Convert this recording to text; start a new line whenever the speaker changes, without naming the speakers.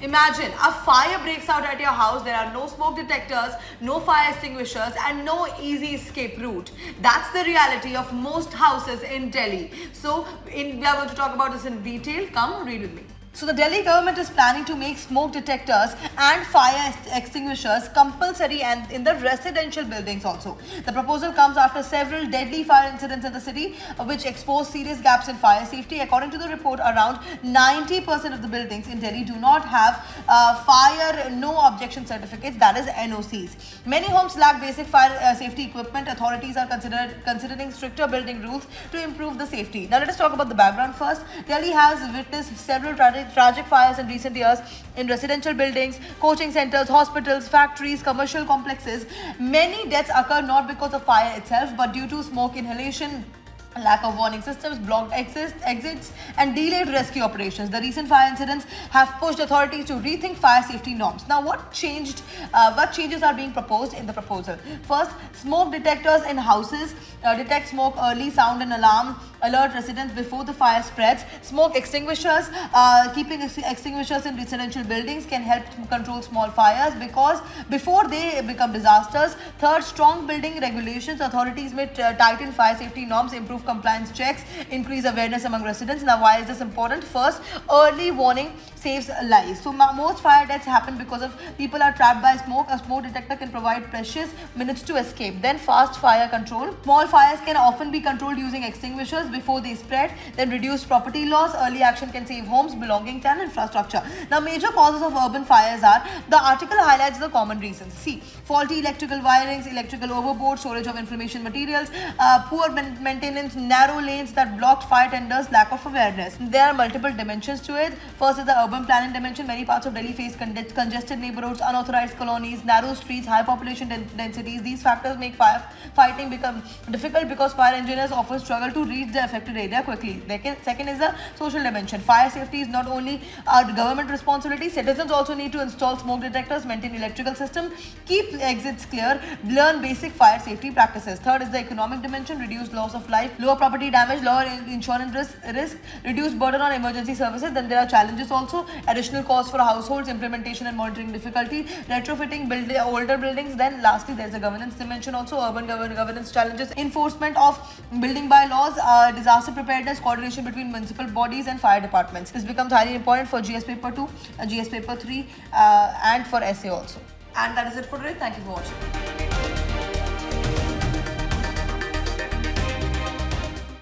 Imagine a fire breaks out at your house, there are no smoke detectors, no fire extinguishers and no easy escape route. That's the reality of most houses in Delhi. So we are going to talk about this in detail. Come read with me. So the Delhi government is planning to make smoke detectors and fire extinguishers compulsory and in the residential buildings also. The proposal comes after several deadly fire incidents in the city which expose serious gaps in fire safety. According to the report, around 90% of the buildings in Delhi do not have fire no objection certificates, that is NOCs. Many homes lack basic fire safety equipment. Authorities are considering stricter building rules to improve the safety. Now let us talk about the background first. Delhi has witnessed several tragic fires in recent years in residential buildings, coaching centers, hospitals, factories, commercial complexes. Many deaths occur not because of fire itself but due to smoke inhalation, lack of warning systems, blocked exits and delayed rescue operations. The recent fire incidents have pushed authorities to rethink fire safety norms. Now what changes are being proposed in the proposal? First, smoke detectors in houses detect smoke early, sound an alarm, alert residents before the fire spreads. Smoke extinguishers, keeping extinguishers in residential buildings can help control small fires before they become disasters. Third, strong building regulations. Authorities may tighten fire safety norms, improve compliance checks, increase awareness among residents. Now why is this important? First, early warning saves lives. So most fire deaths happen because of people are trapped by smoke. A smoke detector can provide precious minutes to escape. Then fast fire control. Small fires can often be controlled using extinguishers before they spread. Then reduced property loss. Early action can save homes, belongings and infrastructure. Now major causes of urban fires are, the article highlights the common reasons. See, faulty electrical wirings, electrical overboard, storage of inflammation materials, poor maintenance, narrow lanes that blocked fire tenders, lack of awareness. There are multiple dimensions to it. First is the urban planning dimension. Many parts of Delhi face congested neighborhoods, unauthorized colonies, narrow streets, high population densities. These factors make firefighting become difficult because fire engineers often struggle to reach the affected area quickly. Second is the social dimension. Fire safety is not only a government responsibility, citizens also need to install smoke detectors, maintain electrical system, keep exits clear, learn basic fire safety practices. Third is the economic dimension. Reduced loss of life, lower property damage, lower insurance risk, reduced burden on emergency services. Then there are challenges also, additional costs for households, implementation and monitoring difficulty, retrofitting older buildings. Then lastly there is a governance dimension also, urban governance challenges, enforcement of building bylaws, disaster preparedness, coordination between municipal bodies and fire departments. This becomes highly important for GS paper 2, GS paper 3 and for essay also. And that is it for today. Thank you for watching.